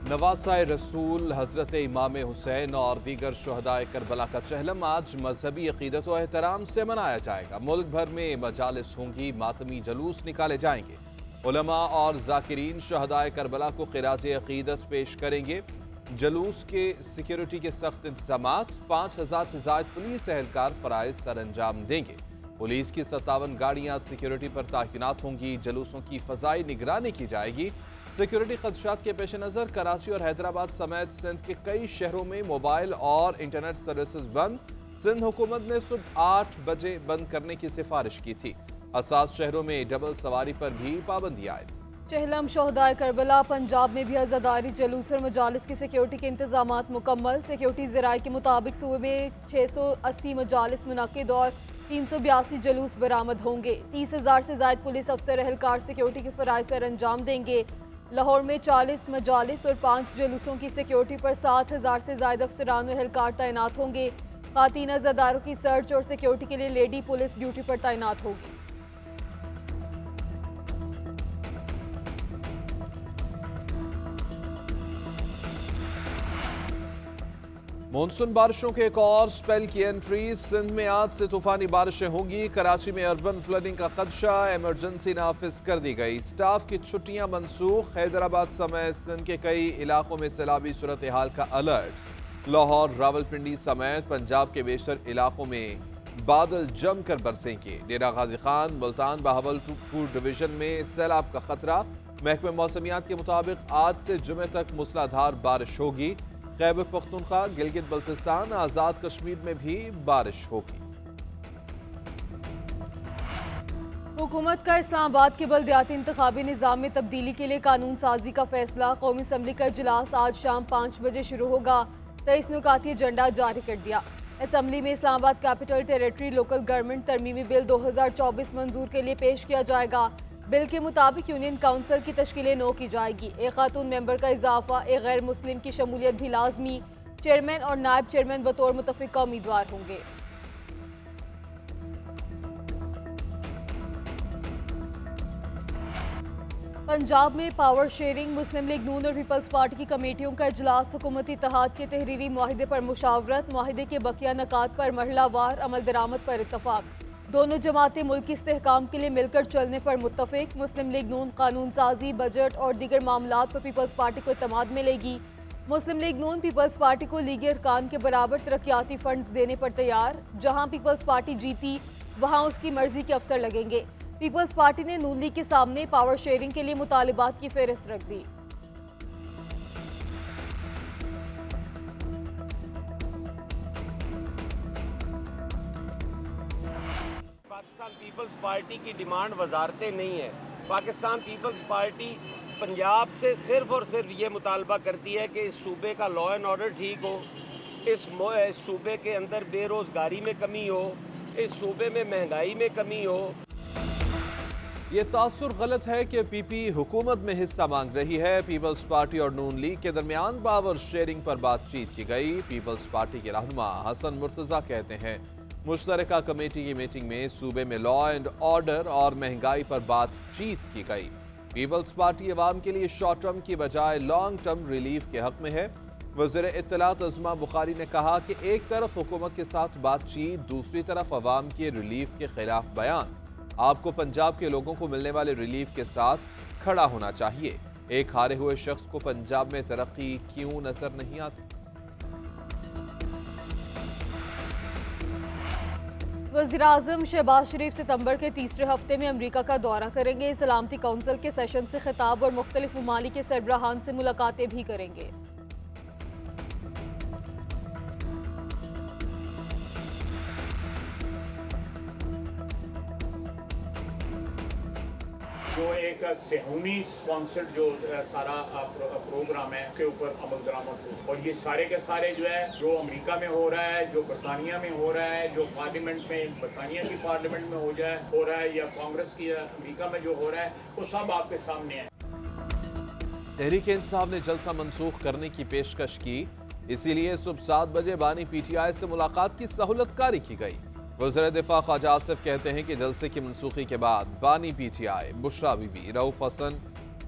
नवासा रसूल हजरत इमाम हुसैन और दीगर शुहदाए करबला का चहलम आज मजहबी अकीदत व एहतराम से मनाया जाएगा। मुल्क भर में मजालिस होंगी, मातमी जलूस निकाले जाएंगे। उलमा और जाकिरीन शुहदाए करबला को खिराज अकीदत पेश करेंगे। जलूस के सिक्योरिटी के सख्त इंतजाम, 5000 से ज्यादा पुलिस एहलकार फराइज सर अंजाम देंगे। पुलिस की 57 गाड़ियां सिक्योरिटी पर तैनात होंगी। जलूसों की फजाई निगरानी की जाएगी। सिक्योरिटी खदशात के पेश नज़र कराची और हैदराबाद समेत सिंध के कई शहरों में मोबाइल और इंटरनेट सर्विसेज बंद। सिंध हुकूमत ने सुबह 8 बजे बंद करने की सिफारिश की थी। हसास शहरों में डबल सवारी पर भी पाबंदी आयद। चहलम शोहदाए करबला पंजाब में भी अज़ादारी जलूस और मजालिस की सिक्योरिटी के इंतजाम मुकम्मल। सिक्योरिटी ज़राए के मुताबिक सूबे में 680 मजालिस मुनक़िद और 382 जलूस बरामद होंगे। 30,000 से ज़ायद पुलिस अफसर एहलकार सिक्योरिटी के फ़राइज़ सर अंजाम देंगे। लाहौर में 40 मजालिस और 5 जलूसों की सिक्योरिटी पर 7,000 से ज़ायद अफसरान एहलकार तैनात होंगे। खातीन अज़ादारों की सर्च और सिक्योरिटी के लिए लेडी पुलिस ड्यूटी पर तैनात होगी। मानसून बारिशों के एक और स्पेल की एंट्री। सिंध में आज से तूफानी बारिशें होंगी। कराची में अर्बन फ्लडिंग का खदशा, इमरजेंसी नाफिज कर दी गई। स्टाफ की छुट्टियां मनसूख। हैदराबाद समेत सिंध के कई इलाकों में सैलाबी सूरत हाल का अलर्ट। लाहौर, रावलपिंडी समेत पंजाब के बेशतर इलाकों में बादल जमकर बरसेंगे। डेरा गाजी खान, मुल्तान, बहावलपुर डिवीजन में सैलाब का खतरा। महकमे मौसमियात के मुताबिक आज से जुमे तक मूसलाधार बारिश होगी। खैबर पख्तूनख्वा, गिलगित बल्तिस्तान, आजाद कश्मीर में भी बारिश होगी। हुकूमत का इस्लामाबाद के बल्दियाती इंतखाबी निज़ाम में तब्दीली के लिए कानून साजी का फैसला। कौमी असम्बली का इजलास आज शाम 5 बजे शुरू होगा। 23 नुकाती एजेंडा जारी कर दिया। असम्बली में Islamabad capital territory local government तरमीमी बिल 2024 मंजूर के लिए पेश किया जाएगा। बिल के मुताबिक यूनियन काउंसिल की तश्कील 9 की जाएगी। एक खातून मेंबर का इजाफा, एक गैर मुस्लिम की शमूलियत भी लाजमी। चेयरमैन और नायब चेयरमैन बतौर मुतफिका उम्मीदवार होंगे। पंजाब में पावर शेयरिंग, मुस्लिम लीग नून और पीपल्स पार्टी की कमेटियों का इजलास। हुकूमती इत्तेहाद के तहरीरी मुआहिदे पर मुशावरत, मुआहिदे के बकिया नकात पर मरहलावार अमल दरामद पर इत्तफाक। दोनों जमातें मुल्क की इस्तेहकाम के लिए मिलकर चलने पर मुत्तफिक। मुस्लिम लीग नून कानून साजी, बजट और दीगर मामलात पर पीपल्स पार्टी को इत्तेमाद मिलेगी। मुस्लिम लीग नून पीपल्स पार्टी को लीगी अरकान के बराबर तरक्याती फंड्स देने पर तैयार। जहां पीपल्स पार्टी जीती वहां उसकी मर्जी के अफसर लगेंगे। पीपल्स पार्टी ने नून लीग के सामने पावर शेयरिंग के लिए मुतालिबात की फेहरिस्त रख दी। पाकिस्तान पीपल्स पार्टी की डिमांड वजारतें नहीं है। पाकिस्तान पीपल्स पार्टी पंजाब से सिर्फ और सिर्फ ये मुतालबा करती है कि इस सूबे का लॉ एंड ऑर्डर ठीक हो, इस सूबे के अंदर बेरोजगारी में कमी हो, इस सूबे में महंगाई में कमी हो। ये तासुर गलत है कि पीपी हुकूमत में हिस्सा मांग रही है। पीपल्स पार्टी और नून लीग के दरमियान पावर शेयरिंग पर बातचीत की गई। पीपल्स पार्टी के रहनुमा हसन मुर्तजा कहते हैं मुश्तरका कमेटी की मीटिंग में सूबे में लॉ एंड ऑर्डर और महंगाई पर बातचीत की गई। पीपल्स पार्टी अवाम के लिए शॉर्ट टर्म की बजाय लॉन्ग टर्म रिलीफ के हक में है। वज़ीर इत्तलात अज़मा बुखारी ने कहा कि एक तरफ हुकूमत के साथ बातचीत, दूसरी तरफ अवाम के रिलीफ के खिलाफ बयान। आपको पंजाब के लोगों को मिलने वाले रिलीफ के साथ खड़ा होना चाहिए। एक हारे हुए शख्स को पंजाब में तरक्की क्यों नजर नहीं आती? वज़ीर-ए-आज़म शहबाज शरीफ सितंबर के तीसरे हफ्ते में अमेरिका का दौरा करेंगे। सलामती काउंसिल के सेशन से खिताब और मुख्तलिफ ममालिक के सरबराहान से मुलाकातें भी करेंगे। जो एक सेहूनी स्पॉन्सर्ड जो सारा प्रोग्राम है उसके ऊपर अमल दरामद हो। और ये सारे के सारे जो है, जो अमेरिका में हो रहा है, जो बरतानिया में हो रहा है, जो पार्लियामेंट में बरतानिया की पार्लियामेंट में हो रहा है या कांग्रेस की अमेरिका में जो हो रहा है, वो सब आपके सामने है। तहरीक इंसाफ ने जलसा मंसूख करने की पेशकश की, इसीलिए सुबह 7 बजे बानी पीटीआई से मुलाकात की सहूलतकारी की गई। वज़ीर दिफा ख्वाजा आसिफ कहते हैं कि जलसे की मनसूखी के बाद बानी पीटीआई, बुशरा बीबी, रऊफ हसन,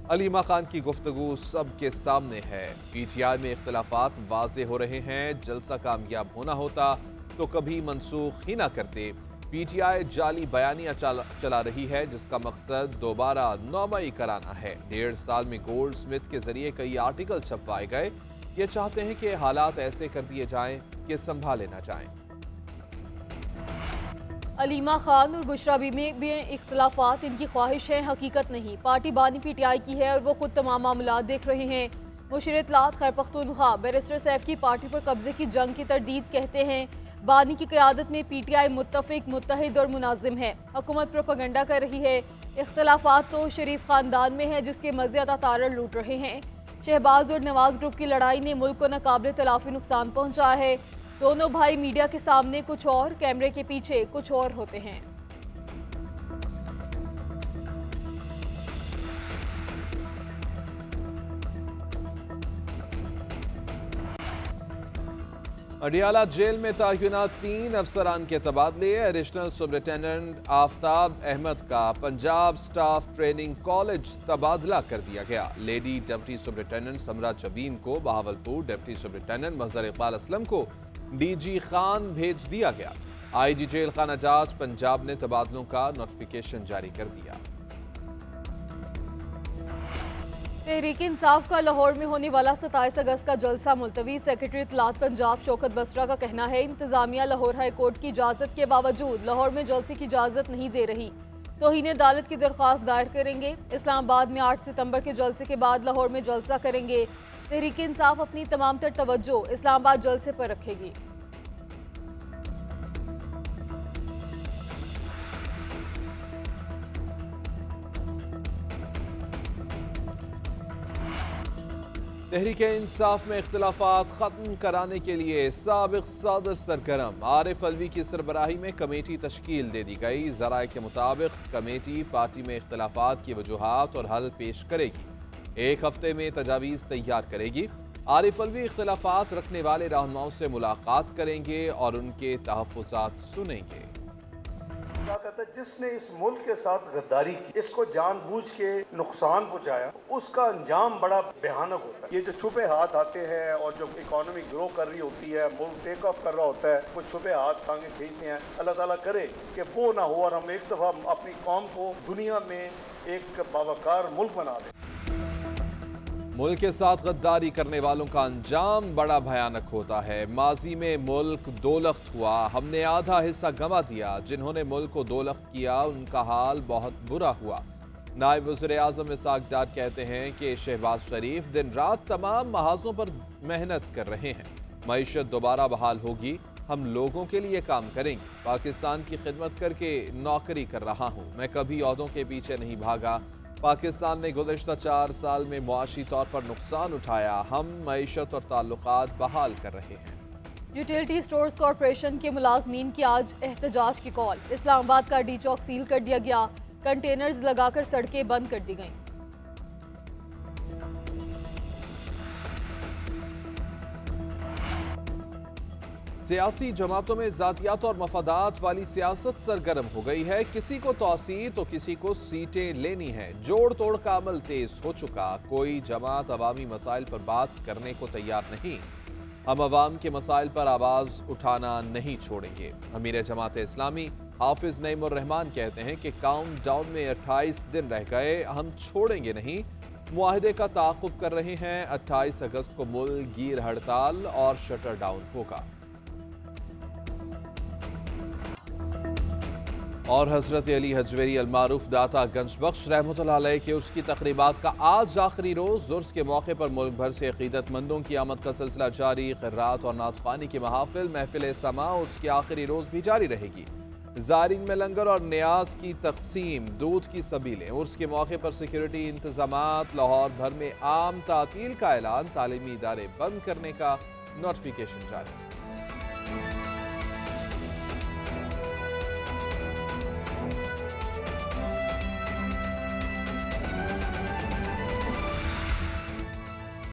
अलीमा खान की गुफ्तगू सबके सामने है। पीटीआई में इख्तलाफात वाजे हो रहे हैं। जलसा कामयाब होना होता तो कभी मनसूख ही ना करते। पीटीआई जाली बयानियां चला रही है जिसका मकसद दोबारा नौमई कराना है। 1.5 साल में गोल्ड स्मिथ के जरिए कई आर्टिकल छपवाए गए। ये चाहते हैं कि हालात ऐसे कर दिए जाएं कि संभाले ना जाएं। अलीमा खान और बुशरा बीबी में इख्तलाफात इनकी ख्वाहिश है, हकीकत नहीं। पार्टी बानी पीटीआई की है और वो खुद तमाम मामलात देख रहे हैं। मुशीर इत्तलात खैर पख्तूनख्वा बैरिस्टर सैफ की पार्टी पर कब्जे की जंग की तरदीद कहते हैं। बानी की क़यादत में पीटीआई मुत्तफिक, मुत्तहिद और मुनाजिम है। हुकूमत प्रोपेगेंडा कर रही है। इख्तलाफात तो शरीफ खानदान में है जिसके मज़े अता तारड़ लूट रहे हैं। शहबाज और नवाज ग्रुप की लड़ाई ने मुल्क को नाकाबिले तलाफी नुकसान पहुँचाया है। दोनों भाई मीडिया के सामने कुछ और, कैमरे के पीछे कुछ और होते हैं। अडियाला जेल में तैनात 3 अफसरान के तबादले। एडिशनल सुपरिटेंडेंट आफ्ताब अहमद का पंजाब स्टाफ ट्रेनिंग कॉलेज तबादला कर दिया गया। लेडी डिप्टी सुपरिटेंडेंट समरा जबीन को बहावलपुर, डिप्टी सुपरिटेंडेंट मजहर इकबाल असलम को डीजी खान भेज दिया गया। आईजी जेल खाना जाट पंजाब ने तबादलों का नोटिफिकेशन जारी कर दिया। तहरीक इंसाफ का लाहौर में होने वाला 27 अगस्त का जलसा मुलतवी। सेक्रेटरी इत्तलात पंजाब शौकत बसरा का कहना है इंतजामिया लाहौर हाई कोर्ट की इजाज़त के बावजूद लाहौर में जलसे की इजाज़त नहीं दे रही। तौहीन अदालत की दरख्वास्त दायर करेंगे। इस्लामाबाद में 8 सितंबर के जलसे के बाद लाहौर में जलसा करेंगे। तहरीक इंसाफ अपनी तमाम तर तवज्जो इस्लामाबाद जलसे पर रखेगी। तहरीक इंसाफ में इख्तलाफात खत्म कराने के लिए साबिक सदर सरगर्म आरिफ अलवी की सरबराही में कमेटी तश्कील दे दी गई। ज़राए के मुताबिक कमेटी पार्टी में इख्तलाफात की वजूहात और हल पेश करेगी। 1 हफ्ते में तजावीज़ तैयार करेगी। आरिफ अलवी इख्तलाफात रखने वाले रहनुमाओं से मुलाकात करेंगे और उनके तहफ़्फ़ुज़ात सुनेंगे। क्या कहते हैं, जिसने इस मुल्क के साथ गद्दारी की, इसको जानबूझ के नुकसान पहुंचाया, उसका अंजाम बड़ा भयानक होता है। ये जो छुपे हाथ आते हैं और जो इकोनॉमी ग्रो कर रही होती है, मुल्क टेक ऑफ कर रहा होता है, वो छुपे हाथ टांगे खींचते हैं। अल्लाह ताला करे कि वो ना हो और हम एक दफा अपनी कौम को दुनिया में एक बावकार मुल्क बना दें। मुल्क के साथ गद्दारी करने वालों का अंजाम बड़ा भयानक होता है। माजी में मुल्क दोलख्त हुआ, हमने आधा हिस्सा गंवा दिया। जिन्होंने मुल्क को दोलख्त किया उनका हाल बहुत बुरा हुआ। नायब वज़ीर आज़म इसाक डार कहते हैं कि शहबाज शरीफ दिन रात तमाम महाजों पर मेहनत कर रहे हैं। मईशत दोबारा बहाल होगी, हम लोगों के लिए काम करेंगे। पाकिस्तान की खिदमत करके नौकरी कर रहा हूँ, मैं कभी ओहदों के पीछे नहीं भागा। पाकिस्तान ने गुज़श्ता 4 साल में मुआशी तौर पर नुकसान उठाया, हम मईशत और ताल्लुकात बहाल कर रहे हैं। यूटिलिटी स्टोर्स कॉरपोरेशन के मुलाजमीन की आज एहतजाज की कॉल। इस्लामाबाद का डी चौक सील कर दिया गया। कंटेनर्स लगाकर सड़कें बंद कर दी गईं। सियासी जमातों में जातियात और मफादात वाली सियासत सरगर्म हो गई है। किसी को तौसीर तो किसी को सीटें लेनी है। जोड़ तोड़ का अमल तेज हो चुका। कोई जमात अवामी मसाइल पर बात करने को तैयार नहीं। हम अवाम के मसाइल पर आवाज उठाना नहीं छोड़ेंगे। अमीर जमात इस्लामी हाफिज नईमुर रहमान कहते हैं कि काउंट डाउन में 28 दिन रह गए, हम छोड़ेंगे नहीं। मुआहदे का ताक़ुब कर रहे हैं। 28 अगस्त को मुल्क गिर हड़ताल और शटर डाउन होगा। और हजरत अली हजवेरी अलमारूफ दाता गंजबख्श रहमतुल्लाह अलैह के उसकी तकरीबात का आज आखिरी रोज़। उर्स के मौके पर मुल्क भर से अक़ीदतमंदों की आमद का सिलसिला जारी। क़िरात और नातख़्वानी की महफ़िल, महफ़िल समा उसके आखिरी रोज़ भी जारी रहेगी। ज़ायरीन में लंगर और न्याज की तक़सीम, दूध की सबीलें। उर्स के मौके पर सिक्योरिटी इंतज़ामात। लाहौर भर में आम तातील का ऐलान। तालीमी इदारे बंद करने का नोटिफिकेशन जारी।